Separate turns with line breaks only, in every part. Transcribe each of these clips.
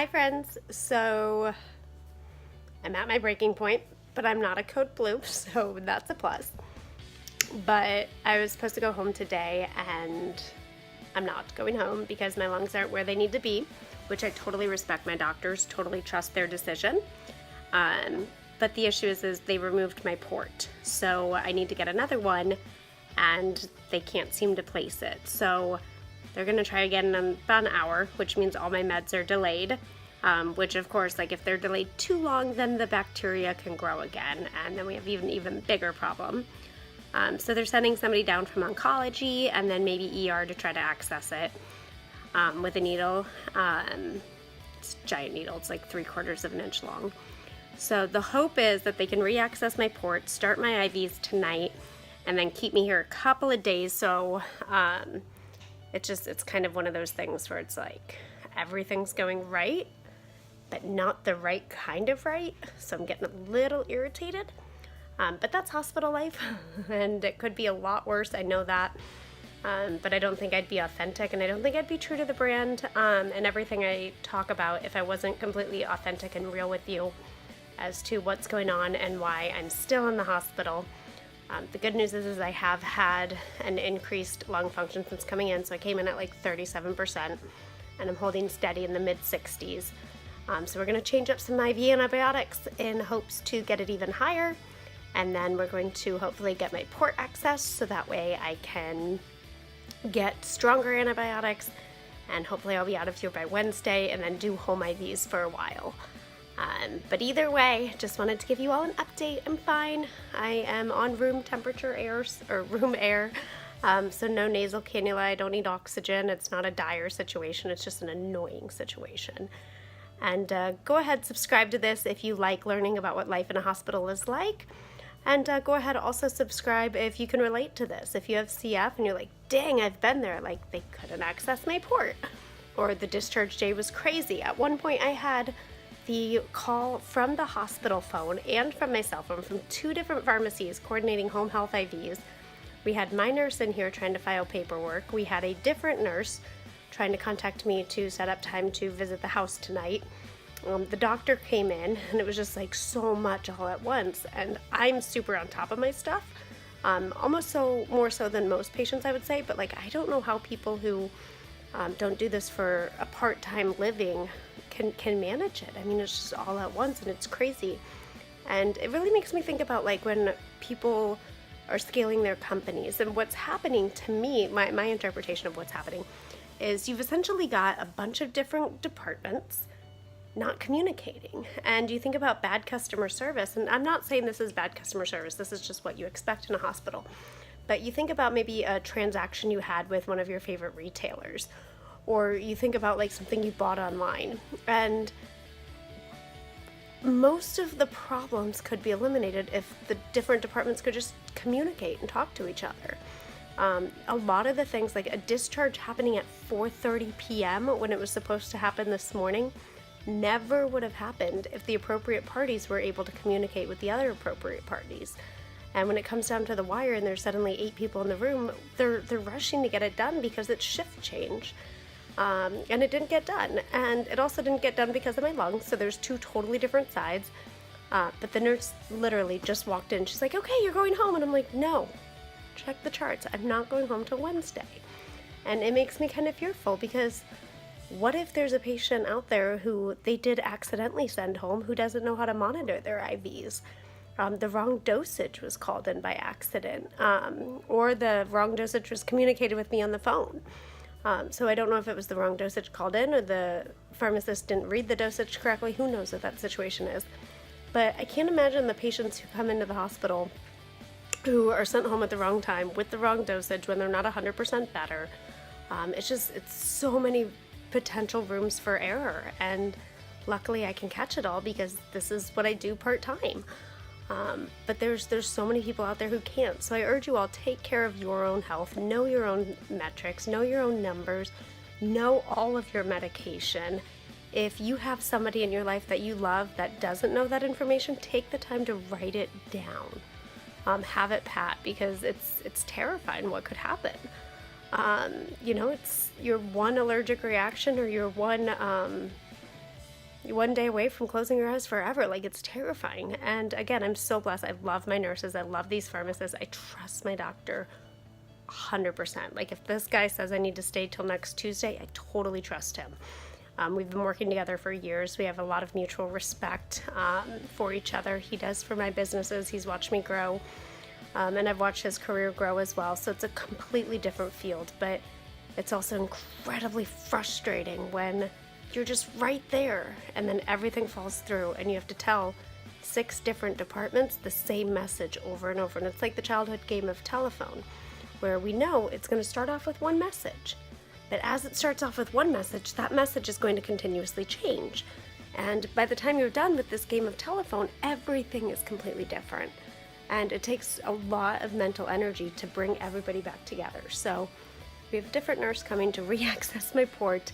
friends. So I'm at my breaking point, but I'm not a code blue, so that's a plus. But I was supposed to go home today, and I'm not going home because my lungs aren't where they need to be, which I totally respect. My doctors totally trust their decision. But the issue is they removed my port, so I need to get another one, and they can't seem to place it. So they're going to try again in about an hour, which means all my meds are delayed, which of course, like if they're delayed too long, then the bacteria can grow again, and then we have even bigger problem. So they're sending somebody down from oncology and then maybe ER to try to access it with a needle. It's a giant needle. It's like 3/4 of an inch long. So the hope is that they can reaccess my port, start my IVs tonight, and then keep me here a couple of days. So it's kind of one of those things where it's like everything's going right, but not the right kind of right. So I'm getting a little irritated. But that's hospital life, and it could be a lot worse. I know that. But I don't think I'd be authentic, and I don't think I'd be true to the brand and everything I talk about if I wasn't completely authentic and real with you as to what's going on and why I'm still in the hospital. The good news is I have had an increased lung function since coming in, so I came in at like 37%, and I'm holding steady in the mid-60s. So we're going to change up some IV antibiotics in hopes to get it even higher, and then we're going to hopefully get my port access so that way I can get stronger antibiotics, and hopefully I'll be out of here by Wednesday and then do home IVs for a while. But either way, just wanted to give you all an update. I'm fine. I am on room temperature air, so no nasal cannula. I don't need oxygen. It's not a dire situation. It's just an annoying situation. And go ahead, subscribe to this if you like learning about what life in a hospital is like. And go ahead, also subscribe if you can relate to this. If you have CF and you're like, dang, I've been there. Like, they couldn't access my port. Or the discharge day was crazy. At one point, I had the call from the hospital phone and from my cell phone from 2 different pharmacies coordinating home health IVs. We had my nurse in here trying to file paperwork. We had a different nurse trying to contact me to set up time to visit the house tonight. The doctor came in, and it was just like so much all at once, and I'm super on top of my stuff, almost more so than most patients, I would say, but like I don't know how people who don't do this for a part-time living can manage it. I mean, it's just all at once, and it's crazy. And it really makes me think about like when people are scaling their companies, and what's happening to me, my interpretation of what's happening is you've essentially got a bunch of different departments not communicating. And you think about bad customer service, and I'm not saying this is bad customer service, this is just what you expect in a hospital. But you think about maybe a transaction you had with one of your favorite retailers, or you think about like something you bought online, and most of the problems could be eliminated if the different departments could just communicate and talk to each other. A lot of the things, like a discharge happening at 4:30 p.m. when it was supposed to happen this morning, never would have happened if the appropriate parties were able to communicate with the other appropriate parties. And when it comes down to the wire and there's suddenly 8 people in the room, they're rushing to get it done because it's shift change. And it didn't get done. And it also didn't get done because of my lungs, so there's 2 totally different sides. But the nurse literally just walked in. She's like, okay, you're going home. And I'm like, no, check the charts. I'm not going home till Wednesday. And it makes me kind of fearful because what if there's a patient out there who they did accidentally send home who doesn't know how to monitor their IVs? The wrong dosage was called in by accident, or the wrong dosage was communicated with me on the phone. So I don't know if it was the wrong dosage called in or the pharmacist didn't read the dosage correctly. Who knows what that situation is? But I can't imagine the patients who come into the hospital who are sent home at the wrong time with the wrong dosage when they're not 100% better. It's so many potential rooms for error, and luckily I can catch it all because this is what I do part-time. But there's so many people out there who can't. So I urge you all, take care of your own health, know your own metrics, know your own numbers, know all of your medication. If you have somebody in your life that you love that doesn't know that information, take the time to write it down. Have it pat, because it's terrifying what could happen. It's your one allergic reaction or your one one day away from closing your eyes forever. Like, it's terrifying. And again, I'm so blessed. I love my nurses. I love these pharmacists. I trust my doctor 100%. Like, if this guy says I need to stay till next Tuesday, I totally trust him. We've been working together for years. We have a lot of mutual respect for each other. He does for my businesses. He's watched me grow, and I've watched his career grow as well. So it's a completely different field, but it's also incredibly frustrating when you're just right there and then everything falls through and you have to tell 6 different departments the same message over and over. And it's like the childhood game of telephone, where we know it's going to start off with one message. But as it starts off with one message, that message is going to continuously change. And by the time you're done with this game of telephone, everything is completely different. And it takes a lot of mental energy to bring everybody back together. So we have a different nurse coming to re-access my port.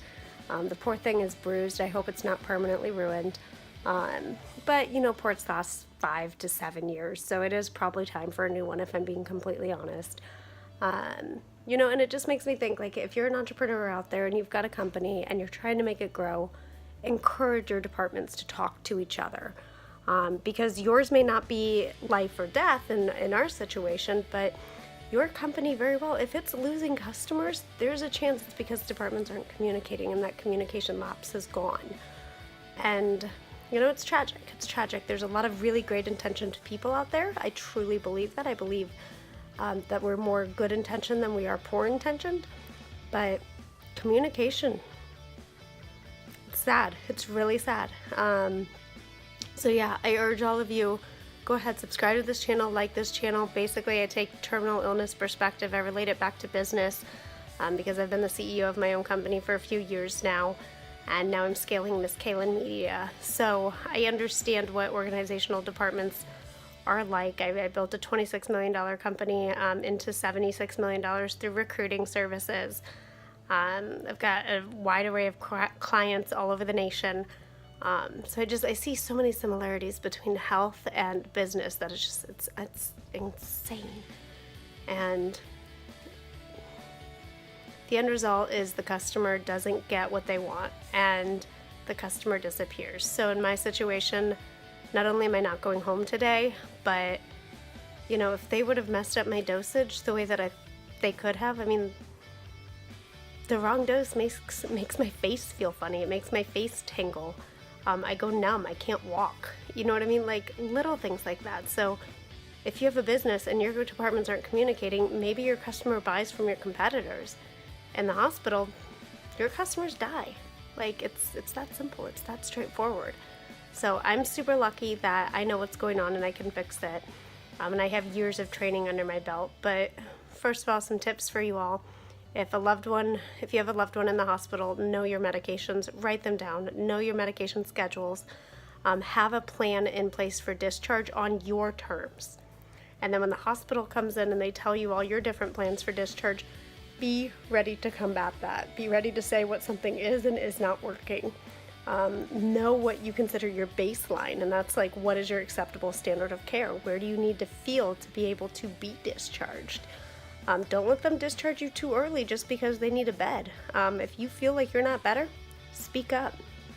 The poor thing is bruised. I hope it's not permanently ruined. But, ports last 5 to 7 years. So it is probably time for a new one, if I'm being completely honest. And it just makes me think, like, if you're an entrepreneur out there and you've got a company and you're trying to make it grow, encourage your departments to talk to each other. Because yours may not be life or death in our situation, but your company very well, if it's losing customers, there's a chance it's because departments aren't communicating and that communication lapse is gone. And, it's tragic. It's tragic. There's a lot of really great intentioned people out there. I truly believe that. I believe that we're more good intentioned than we are poor intentioned. But communication, it's sad. It's really sad. So yeah, I urge all of you, go ahead, subscribe to this channel, like this channel. Basically, I take terminal illness perspective. I relate it back to business because I've been the CEO of my own company for a few years now. And now I'm scaling Miss Klyn Media. So I understand what organizational departments are like. I built a $26 million company into $76 million through recruiting services. I've got a wide array of clients all over the nation. So I see so many similarities between health and business that it's insane. And the end result is the customer doesn't get what they want and the customer disappears. So in my situation, not only am I not going home today, but if they would have messed up my dosage the way that they could have, the wrong dose makes my face feel funny. It makes my face tingle. I go numb. I can't walk. You know what I mean? Like little things like that. So if you have a business and your departments aren't communicating, maybe your customer buys from your competitors. In the hospital, your customers die. Like it's that simple. It's that straightforward. So I'm super lucky that I know what's going on and I can fix it. And I have years of training under my belt. But first of all, some tips for you all. If you have a loved one in the hospital, know your medications, write them down, know your medication schedules, have a plan in place for discharge on your terms. And then when the hospital comes in and they tell you all your different plans for discharge, be ready to combat that. Be ready to say what something is and is not working. Know what you consider your baseline, and that's like, what is your acceptable standard of care? Where do you need to feel to be able to be discharged? Don't let them discharge you too early just because they need a bed. If you feel like you're not better, speak up.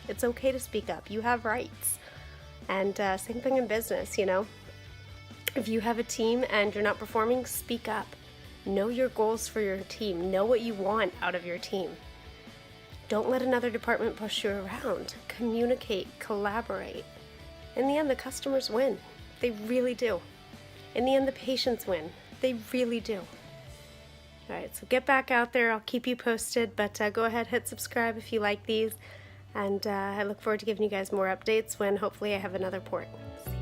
It's okay to speak up. You have rights. And same thing in business, If you have a team and you're not performing, speak up. Know your goals for your team. Know what you want out of your team. Don't let another department push you around. Communicate, collaborate. In the end, the customers win. They really do. In the end, the patients win. They really do. All right, so get back out there. I'll keep you posted, but go ahead, hit subscribe if you like these. And I look forward to giving you guys more updates when hopefully I have another port. See you.